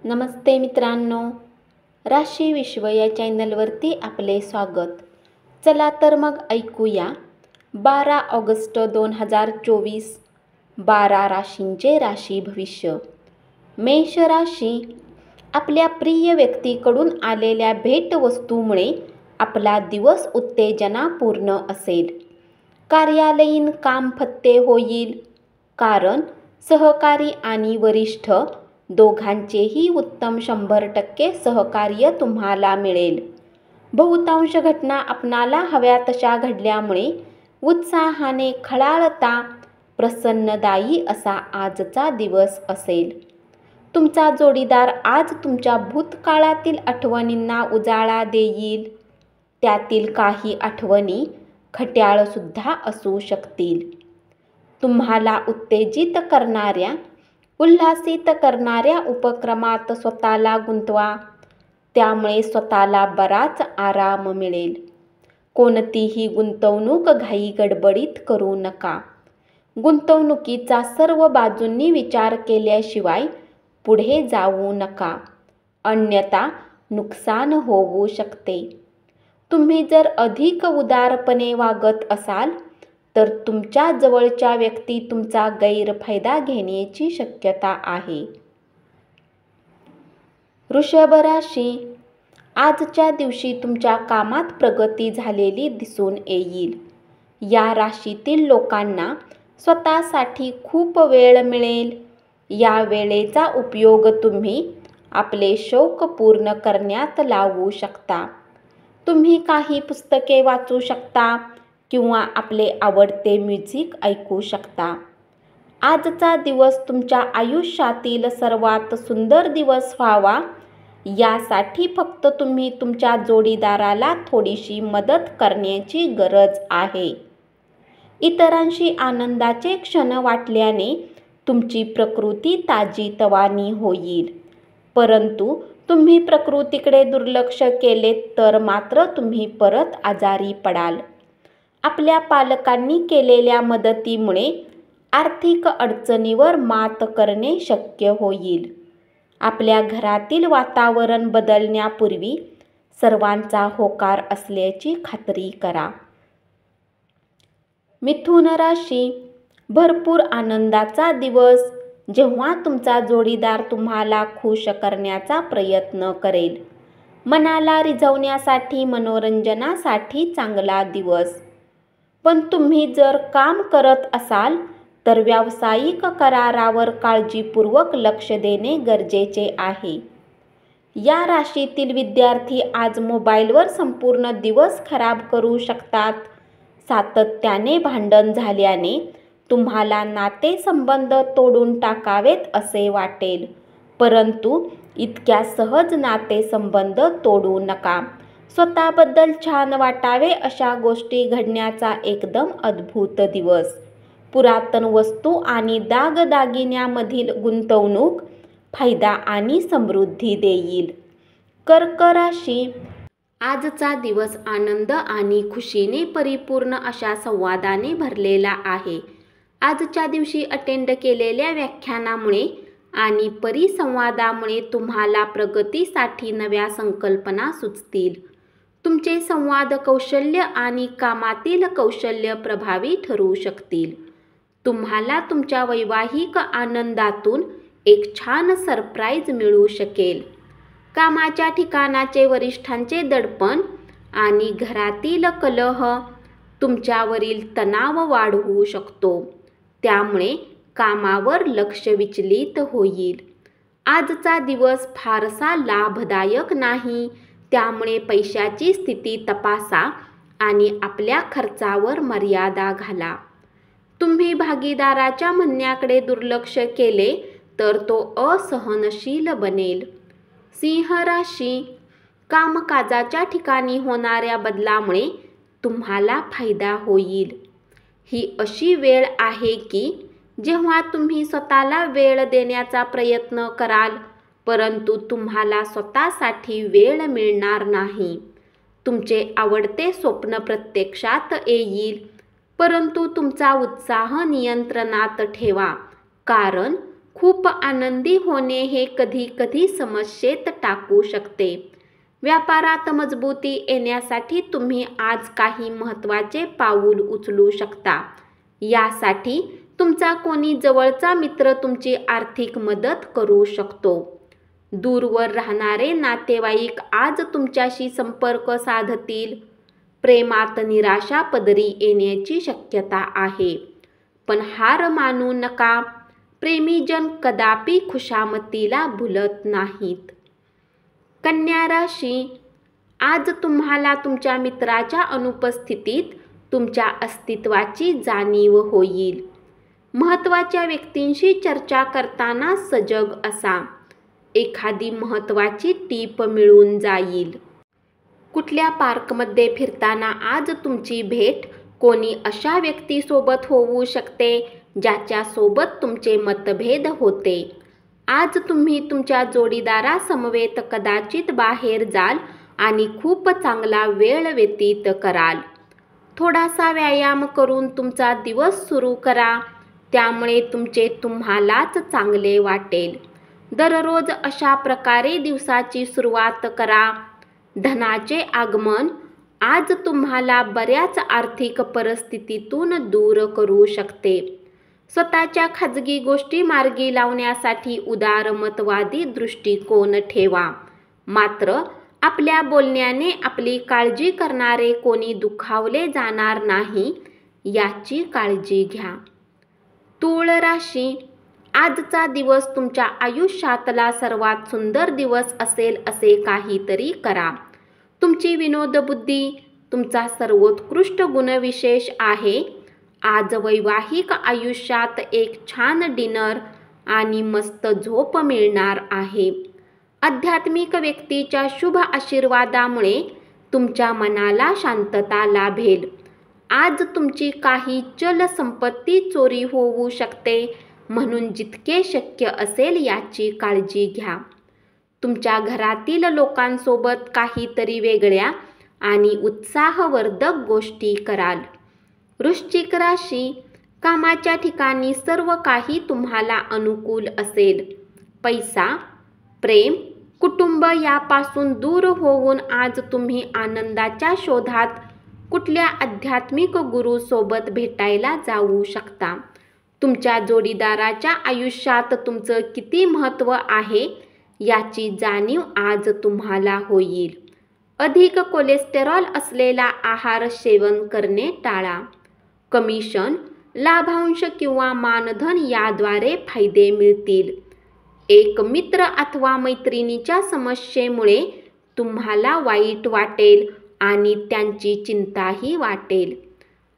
नमस्ते मित्रांनो, राशी विश्व या चॅनलवरती आपले स्वागत. चला तर मग ऐकूया 12 ऑगस्ट 2024 12 राशींचे राशी भविष्य. मेष राशी, आपल्या प्रिय व्यक्तीकडून आलेल्या भेटवस्तूमुळे आपला दिवस उत्तेजनापूर्ण असेल. कार्यालयीन काम फत्ते होईल, कारण सहकारी आणि वरिष्ठ दोघांचेही उत्तम 100% सहकार्य तुम्हाला मिळेल. बहुतांश घटना आपणाला हव्या तशा घडल्यामुळे उत्साहाने खळाळता प्रसन्नदायी असा आजचा दिवस असेल. तुमचा जोडीदार आज तुमच्या भूतकाळातील आठवणींना उजाळा देईल. त्यातील काही आठवणी खट्याळसुद्धा असू शकतील. तुम्हाला उत्तेजित करणाऱ्या, उल्हासित करणाऱ्या उपक्रमात स्वतःला गुंतवा, त्यामुळे स्वतःला बराच आराम मिळेल. कोणतीही गुंतवणूक घाई गडबडीत करू नका. गुंतवणुकीचा सर्व बाजूंनी विचार केल्याशिवाय पुढे जाऊ नका, अन्यथा नुकसान होऊ शकते. तुम्ही जर अधिक उदारपणे वागत असाल तर तुमच्या जवळच्या व्यक्ती तुमचा गैरफायदा घेण्याची शक्यता आहे. वृषभ राशी, आजच्या दिवशी तुमच्या कामात प्रगती झालेली दिसून येईल. या राशीतील लोकांना स्वतःसाठी खूप वेळ मिळेल. या वेळेचा उपयोग तुम्ही आपले शौक पूर्ण करण्यात लावू शकता. तुम्ही काही पुस्तके वाचू शकता किंवा आपले आवडते म्युझिक ऐकू शकता. आजचा दिवस तुमच्या आयुष्यातील सर्वात सुंदर दिवस व्हावा, यासाठी फक्त तुम्ही तुमच्या जोडीदाराला थोडीशी मदत करण्याची गरज आहे. इतरांशी आनंदाचे क्षण वाटल्याने तुमची प्रकृती ताजीतवानी होईल, परंतु तुम्ही प्रकृतीकडे दुर्लक्ष केले तर मात्र तुम्ही परत आजारी पडाल. आपल्या पालकांनी केलेल्या मदतीमुळे आर्थिक अडचणीवर मात करणे शक्य होईल. आपल्या घरातील वातावरण बदलण्यापूर्वी सर्वांचा होकार असल्याची खात्री करा. मिथुन राशी, भरपूर आनंदाचा दिवस, जेव्हा तुमचा जोडीदार तुम्हाला खुश करण्याचा प्रयत्न करेल. मनाला रिझवण्यासाठी, मनोरंजनासाठी चांगला दिवस. पण तुम्ही जर काम करत असाल तर व्यावसायिक करारावर काळजीपूर्वक लक्ष देणे गरजेचे आहे. या राशीतील विद्यार्थी आज मोबाईलवर संपूर्ण दिवस खराब करू शकतात. सातत्याने भांडण झाल्याने तुम्हाला नातेसंबंध तोडून टाकावेत असे वाटेल, परंतु इतक्या सहज नातेसंबंध तोडू नका. स्वतःबद्दल छान वाटावे अशा गोष्टी घडण्याचा एकदम अद्भुत दिवस. पुरातन वस्तू आणि दागदागिन्यामधील गुंतवणूक फायदा आणि समृद्धी देईल. कर्क राशी, आजचा दिवस आनंद आणि खुशीने परिपूर्ण अशा संवादाने भरलेला आहे. आजच्या दिवशी अटेंड केलेल्या व्याख्यानामुळे आणि परिसंवादामुळे तुम्हाला प्रगतीसाठी नव्या संकल्पना सुचतील. तुमचे संवाद कौशल्य आणि कामातील कौशल्य प्रभावी ठरू शकतील. तुम्हाला तुमच्या वैवाहिक आनंदातून एक छान सरप्राईज मिळू शकेल. कामाच्या ठिकाणाचे वरिष्ठांचे दडपण आणि घरातील कलह तुमच्यावरील तणाव वाढवू शकतो, त्यामुळे कामावर लक्ष विचलित होईल. आजचा दिवस फारसा लाभदायक नाही, त्यामुळे पैशाची स्थिती तपासा आणि आपल्या खर्चावर मर्यादा घाला. तुम्ही भागीदाराच्या म्हणण्याकडे दुर्लक्ष केले तर तो असहनशील बनेल. सिंह राशी, कामकाजाच्या ठिकाणी होणाऱ्या बदलामुळे तुम्हाला फायदा होईल. ही अशी वेळ आहे की जेव्हा तुम्ही स्वतःला वेळ देण्याचा प्रयत्न कराल, परंतु तुम्हाला स्वतःसाठी वेळ मिळणार नाही. तुमचे आवडते स्वप्न प्रत्यक्षात येईल, परंतु तुमचा उत्साह नियंत्रणात ठेवा, कारण खूप आनंदी होणे हे कधी कधी समस्येत टाकू शकते. व्यापारात मजबूती येण्यासाठी तुम्ही आज काही महत्त्वाचे पाऊल उचलू शकता. यासाठी तुमचा कोणी जवळचा मित्र तुमची आर्थिक मदत करू शकतो. दूरवर राहणारे नातेवाईक आज तुमच्याशी संपर्क साधतील. प्रेमात निराशा पदरी येण्याची शक्यता आहे, पण हार मानू नका. प्रेमीजन कदापि खुशामतीला भुलत नाहीत. कन्या राशी, आज तुम्हाला तुमच्या मित्राच्या अनुपस्थितीत तुमच्या अस्तित्वाची जाणीव होईल. महत्त्वाच्या व्यक्तींशी चर्चा करताना सजग असा. एखादी महत्त्वाची टीप मिळून जाईल. कुठल्या पार्कमध्ये फिरताना आज तुमची भेट कोणी अशा व्यक्तीसोबत होऊ शकते ज्याच्यासोबत तुमचे मतभेद होते. आज तुम्ही तुमच्या जोडीदारासमवेत कदाचित बाहेर जाल आणि खूप चांगला वेळ व्यतीत कराल. थोडासा व्यायाम करून तुमचा दिवस सुरू करा, त्यामुळे तुमचे तुम्हालाच चांगले वाटेल. दररोज अशा प्रकारे दिवसाची सुरुवात करा. धनाचे आगमन आज तुम्हाला बऱ्याच आर्थिक परिस्थितीतून दूर करू शकते. स्वतःच्या खाजगी गोष्टी मार्गी लावण्यासाठी उदारमतवादी दृष्टिकोन ठेवा. मात्र आपल्या बोलण्याने आपली काळजी करणारे कोणी दुखावले जाणार नाही याची काळजी घ्या. तूळ राशी, आजचा दिवस तुमच्या आयुष्यातला सर्वात सुंदर दिवस असेल असे काहीतरी करा. तुमची विनोदबुद्धी तुमचा सर्वोत्कृष्ट गुणविशेष आहे. आज वैवाहिक आयुष्यात एक छान डिनर आणि मस्त झोप मिळणार आहे. आध्यात्मिक व्यक्तीच्या शुभ आशीर्वादामुळे तुमच्या मनाला शांतता लाभेल. आज तुमची काही चल संपत्ती चोरी होऊ शकते, म्हणून जितके शक्य असेल याची काळजी घ्या. तुमच्या घरातील लोकांसोबत काहीतरी वेगळ्या आणि उत्साहवर्धक गोष्टी कराल. वृश्चिक राशी, कामाच्या ठिकाणी सर्व काही तुम्हाला अनुकूल असेल. पैसा, प्रेम, कुटुंब यापासून दूर होऊन आज तुम्ही आनंदाच्या शोधात कुठल्या आध्यात्मिक गुरूसोबत भेटायला जाऊ शकता. तुमच्या जोडीदाराच्या आयुष्यात तुमचं किती महत्त्व आहे याची जाणीव आज तुम्हाला होईल. अधिक कोलेस्टेरॉल असलेला आहार सेवन करणे टाळा. कमिशन, लाभांश किंवा मानधन याद्वारे फायदे मिळतील. एक मित्र अथवा मैत्रिणीच्या समस्येमुळे तुम्हाला वाईट वाटेल आणि त्यांची चिंताही वाटेल.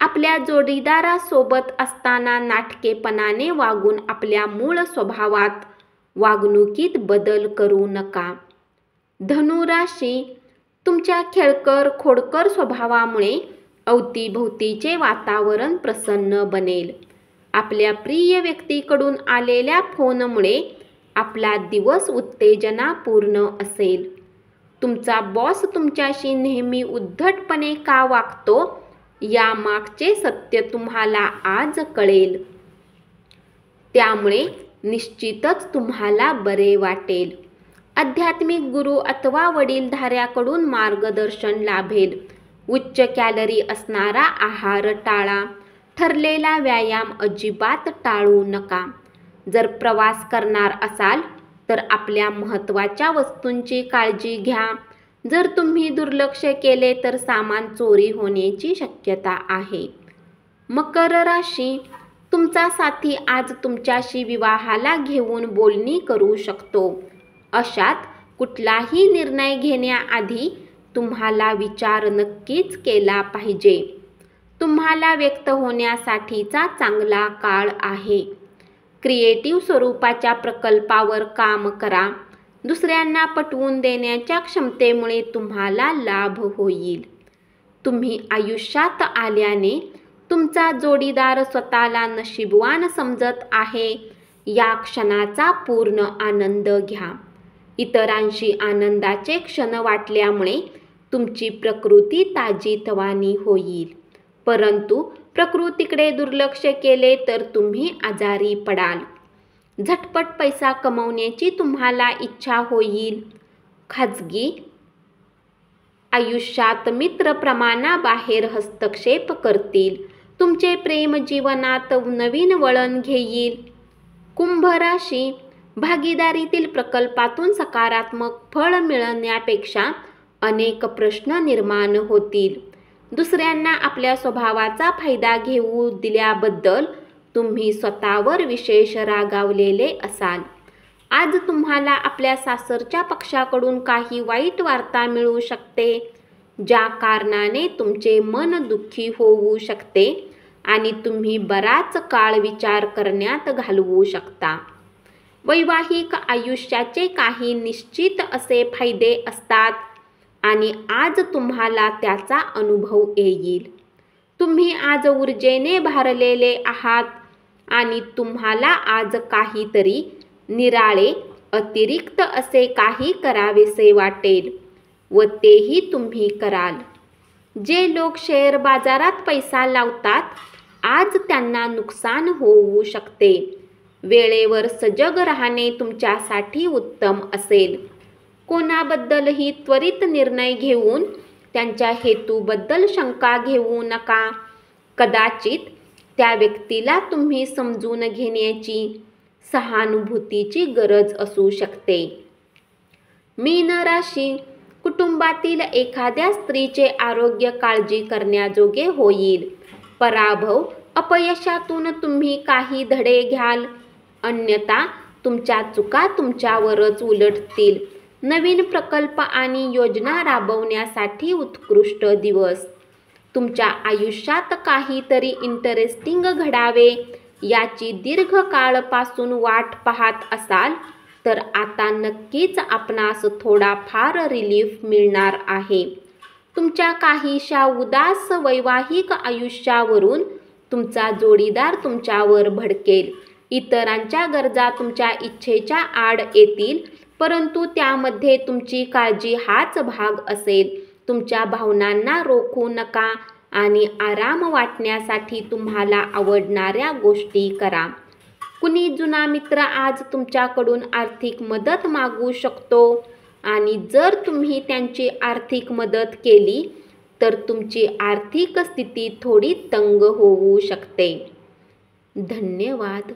आपल्या जोडीदारासोबत असताना नाटकेपणाने वागून आपल्या मूळ स्वभावात वागणुकीत बदल करू नका. धनु राशी, तुमच्या खेळकर खोडकर स्वभावामुळे अवतीभोवतीचे वातावरण प्रसन्न बनेल. आपल्या प्रिय व्यक्तीकडून आलेल्या फोनमुळे आपला दिवस उत्तेजनापूर्ण असेल. तुमचा बॉस तुमच्याशी नेहमी उद्धटपणे का वागतो यामागचे सत्य तुम्हाला आज कळेल. त्यामुळे निश्चितच तुम्हाला बरे वाटेल. आध्यात्मिक गुरु अथवा वडीलधाऱ्याकडून मार्गदर्शन लाभेल. उच्च कॅलरी असणारा आहार टाळा. ठरलेला व्यायाम अजिबात टाळू नका. जर प्रवास करणार असाल तर आपल्या महत्त्वाच्या वस्तूंची काळजी घ्या. जर तुम्ही दुर्लक्ष केले तर सामान चोरी होण्याची शक्यता आहे. मकर राशी, तुमचा साथी आज तुमच्याशी विवाहाला घेऊन बोलणी करू शकतो. अशात कुठलाही निर्णय घेण्याआधी तुम्हाला विचार नक्कीच केला पाहिजे. तुम्हाला व्यक्त होण्यासाठीचा चांगला काळ आहे. क्रिएटिव्ह स्वरूपाच्या प्रकल्पावर काम करा. दुसऱ्यांना पटवून देण्याच्या क्षमतेमुळे तुम्हाला लाभ होईल. तुम्ही आयुष्यात आल्याने तुमचा जोडीदार स्वतःला नशीबवान समजत आहे. या क्षणाचा पूर्ण आनंद घ्या. इतरांशी आनंदाचे क्षण वाटल्यामुळे तुमची प्रकृती ताजीतवानी होईल. परंतु प्रकृतीकडे दुर्लक्ष केले तर तुम्ही आजारी पडाल. झटपट पैसा कमवण्याची तुम्हाला इच्छा होईल. खाजगी आयुष्यात मित्र प्रमाणाबाहेर हस्तक्षेप करतील. तुमचे प्रेम जीवनात नवीन वळण घेईल. कुंभ राशी, भागीदारीतील प्रकल्पातून सकारात्मक फळ मिळण्यापेक्षा अनेक प्रश्न निर्माण होतील. दुसऱ्यांना आपल्या स्वभावाचा फायदा घेऊ दिल्याबद्दल तुम्ही स्वतःवर विशेष रागावलेले असाल. आज तुम्हाला आपल्या सासरच्या पक्षाकडून काही वाईट वार्ता मिळू शकते, ज्या कारणाने तुमचे मन दुःखी होऊ शकते आणि तुम्ही बराच काळ विचार करण्यात घालवू शकता. वैवाहिक आयुष्याचे काही निश्चित असे फायदे असतात आणि आज तुम्हाला त्याचा अनुभव येईल. तुम्ही आज ऊर्जेने भारलेले आहात आणि तुम्हाला आज काहीतरी निराळे अतिरिक्त असे काही करावेसे वाटेल व तेही तुम्ही कराल. जे लोक शेअर बाजारात पैसा लावतात, आज त्यांना नुकसान होऊ शकते. वेळेवर सजग राहणे तुमच्यासाठी उत्तम असेल. कोणाबद्दलही त्वरित निर्णय घेऊन त्यांच्या हेतूबद्दल शंका घेऊ नका. कदाचित त्या व्यक्तीला तुम्ही समजून घेण्याची, सहानुभूतीची गरज असू शकते. मीन राशी, कुटुंबातील एखाद्या स्त्रीचे आरोग्य काळजी करण्याजोगे होईल. पराभव अपयशातून तुम्ही काही धडे घ्याल, अन्यथा तुमच्या चुका तुमच्यावरच उलटतील. नवीन प्रकल्प आणि योजना राबवण्यासाठी उत्कृष्ट दिवस. तुमच्या आयुष्यात काहीतरी इंटरेस्टिंग घडावे याची दीर्घकाळपासून वाट पाहत असाल तर आता नक्कीच आपणास थोडाफार रिलीफ मिळणार आहे. तुमच्या काहीशा उदास वैवाहिक आयुष्यावरून तुमचा जोडीदार तुमच्यावर भडकेल. इतरांच्या गरजा तुमच्या इच्छेच्या आड येतील, परंतु त्यामध्ये तुमची काळजी हाच भाग असेल. तुमच्या भावनांना रोखू नका आणि आराम वाटण्यासाठी तुम्हाला आवडणाऱ्या गोष्टी करा. कुणी जुना मित्र आज तुमच्याकडून आर्थिक मदत मागू शकतो आणि जर तुम्ही त्यांची आर्थिक मदत केली तर तुमची आर्थिक स्थिती थोडी तंग होऊ शकते. धन्यवाद.